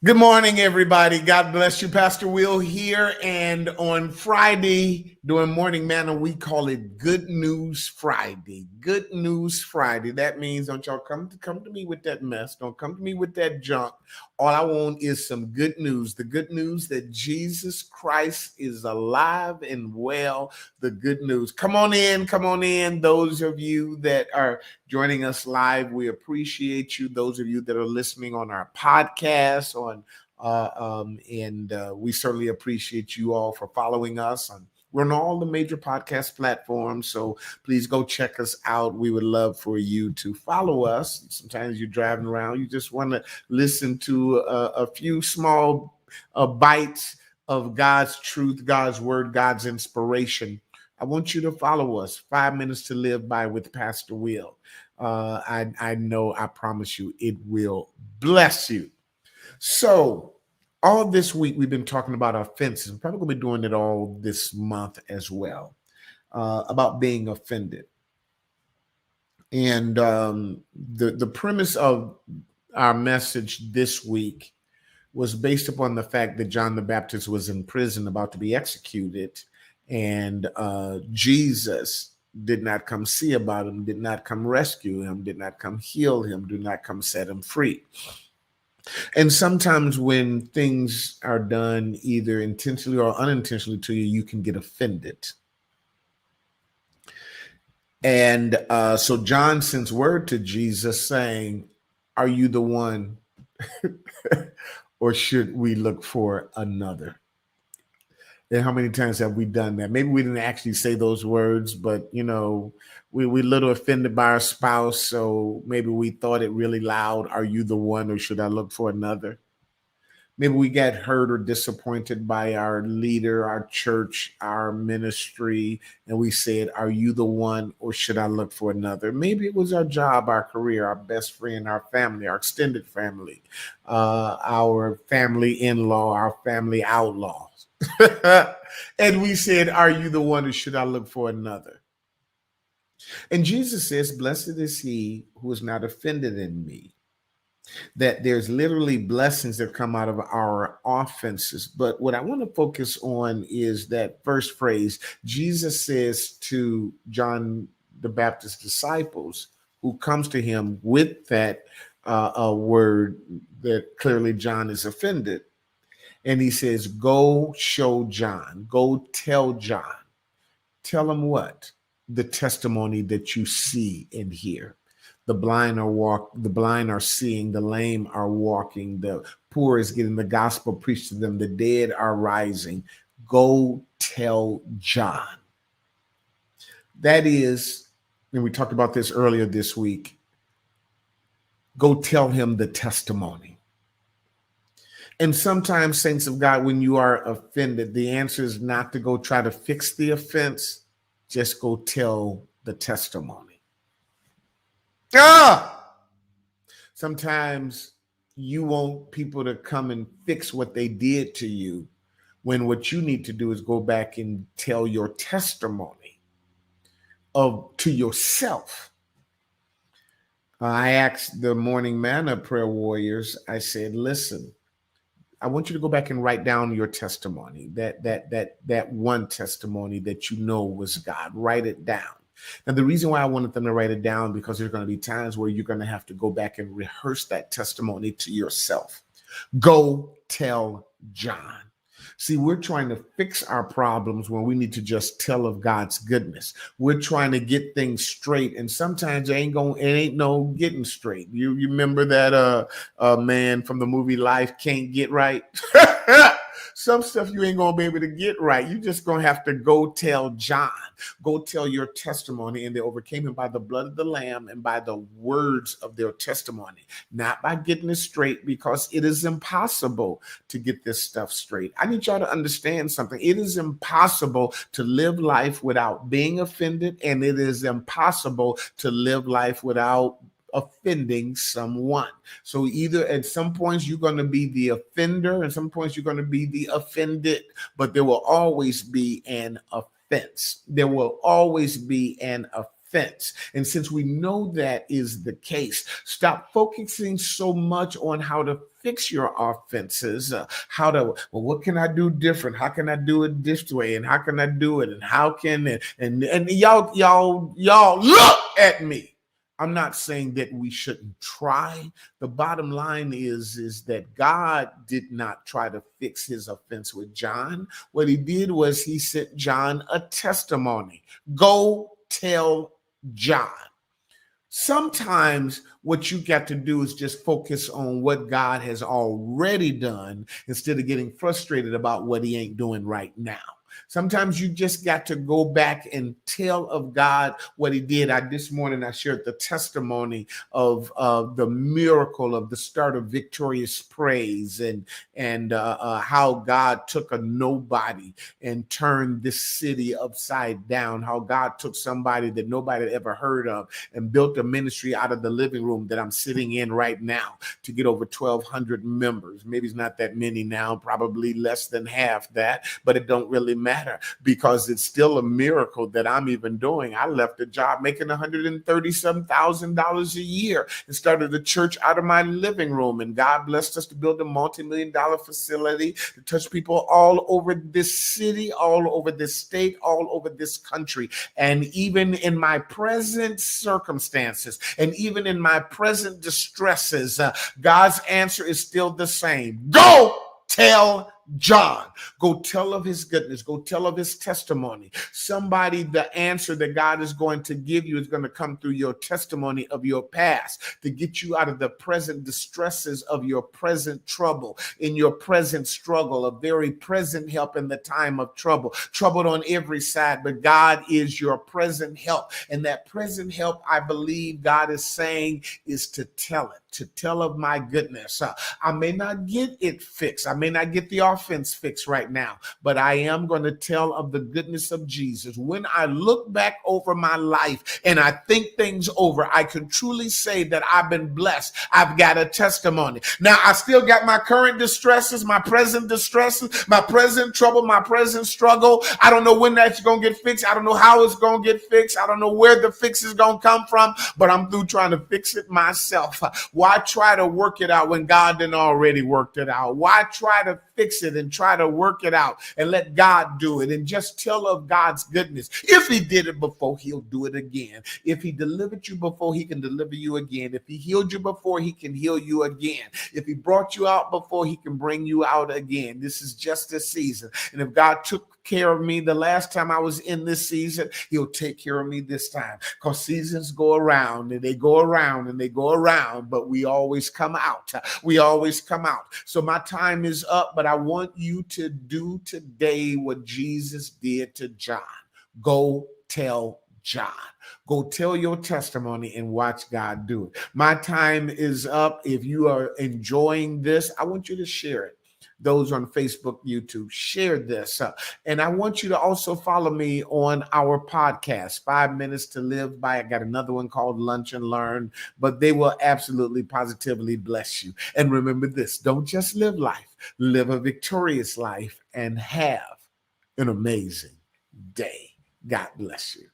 Good morning, everybody. God bless you. Pastor Will here. And on Friday, during Morning Manna, we call it Good News Friday. Good News Friday. That means don't y'all come to me with that mess. Don't come to me with that junk. All I want is some good news. The good news that Jesus Christ is alive and well. The good news. Come on in. Come on in. Those of you that are joining us live, we appreciate you. Those of you that are listening on our podcast, we certainly appreciate you all for following us. We're on all the major podcast platforms, so please go check us out. We would love for you to follow us. Sometimes you're driving around, you just want to listen to a few small bites of God's truth, God's word, God's inspiration. I want you to follow us. 5 minutes to Live By with Pastor Will. I know, I promise you, it will bless you. So, all this week we've been talking about offenses. We're probably going to be doing it all this month as well, about being offended. And the premise of our message this week was based upon the fact that John the Baptist was in prison about to be executed, and Jesus did not come see about him, did not come rescue him, did not come heal him, did not come set him free. And sometimes when things are done either intentionally or unintentionally to you, you can get offended. And so John sends word to Jesus saying, "Are you the one or should we look for another?" And how many times have we done that? Maybe we didn't actually say those words, but we a little offended by our spouse, so maybe we thought it really loud. Are you the one or should I look for another? Maybe we got hurt or disappointed by our leader, our church, our ministry, and we said, "Are you the one or should I look for another?" Maybe it was our job, our career, our best friend, our family, our extended family, our family in-law, our family outlaws. And we said, "Are you the one or should I look for another?" And Jesus says, "Blessed is he who is not offended in me." That there's literally blessings that come out of our offenses. But what I want to focus on is that first phrase. Jesus says to John the Baptist's disciples, who comes to him with that word that clearly John is offended. And he says, "Go show John, go tell John." Tell him what? The testimony that you see and hear. The blind are seeing, the lame are walking, the poor is getting the gospel preached to them, the dead are rising. Go tell John. That is, and we talked about this earlier this week, go tell him the testimony. And sometimes, saints of God, when you are offended, the answer is not to go try to fix the offense, just go tell the testimony. Sometimes you want people to come and fix what they did to you, when what you need to do is go back and tell your testimony to yourself. I asked the Morning Manna prayer warriors, I said, "Listen, I want you to go back and write down your testimony, that one testimony that you know was God. Write it down." Now, the reason why I wanted them to write it down, because there's going to be times where you're going to have to go back and rehearse that testimony to yourself. Go tell John. See, we're trying to fix our problems when we need to just tell of God's goodness. We're trying to get things straight, and sometimes it ain't no getting straight. You remember that man from the movie Life Can't Get Right? Some stuff you ain't gonna be able to get right. You just gonna have to go tell John. Go tell your testimony. And they overcame him by the blood of the Lamb and by the words of their testimony, not by getting it straight, because it is impossible to get this stuff straight. I need y'all to understand something. It is impossible to live life without being offended, and it is impossible to live life without offending someone. So either at some points you're going to be the offender, and some points you're going to be the offended, but there will always be an offense. There will always be an offense. offense. And since we know that is the case, stop focusing so much on how to fix your offenses, well, what can I do different? How can I do it this way? And how can I do it? And how can, and y'all look at me. I'm not saying that we shouldn't try. The bottom line is that God did not try to fix his offense with John. What he did was he sent John a testimony. Go tell John. Sometimes what you got to do is just focus on what God has already done instead of getting frustrated about what he ain't doing right now. Sometimes you just got to go back and tell of God what he did. This morning I shared the testimony of the miracle of the start of Victorious Praise and how God took a nobody and turned this city upside down, how God took somebody that nobody had ever heard of and built a ministry out of the living room that I'm sitting in right now to get over 1,200 members. Maybe it's not that many now, probably less than half that, but it don't really matter because it's still a miracle that I'm even doing. I left a job making $137,000 a year and started a church out of my living room. And God blessed us to build a multi-million-dollar facility to touch people all over this city, all over this state, all over this country. And even in my present circumstances, and even in my present distresses, God's answer is still the same. Go tell John. Go tell of his goodness. Go tell of his testimony. Somebody, the answer that God is going to give you is going to come through your testimony of your past to get you out of the present distresses of your present trouble, in your present struggle, a very present help in the time of trouble, troubled on every side, but God is your present help. And that present help, I believe God is saying, is to tell it, to tell of my goodness. I may not get it fixed. I may not get the offense fixed right now, but I am going to tell of the goodness of Jesus. When I look back over my life and I think things over, I can truly say that I've been blessed. I've got a testimony. Now, I still got my current distresses, my present distresses, my present trouble, my present struggle. I don't know when that's going to get fixed. I don't know how it's going to get fixed. I don't know where the fix is going to come from, but I'm through trying to fix it myself. Why try to work it out when God didn't already worked it out? Why try to fix it and try to work it out and let God do it and just tell of God's goodness? If he did it before, he'll do it again. If he delivered you before, he can deliver you again. If he healed you before, he can heal you again. If he brought you out before, he can bring you out again. This is just a season. And if God took care of me the last time I was in this season, he'll take care of me this time, because seasons go around and they go around and they go around, but we always come out. We always come out. So my time is up, but I want you to do today what Jesus did to John. Go tell John. Go tell your testimony and watch God do it. My time is up. If you are enjoying this, I want you to share it. Those on Facebook, YouTube, share this. And I want you to also follow me on our podcast, 5 Minutes to Live By. I got another one called Lunch and Learn, but they will absolutely, positively bless you. And remember this, don't just live life, live a victorious life and have an amazing day. God bless you.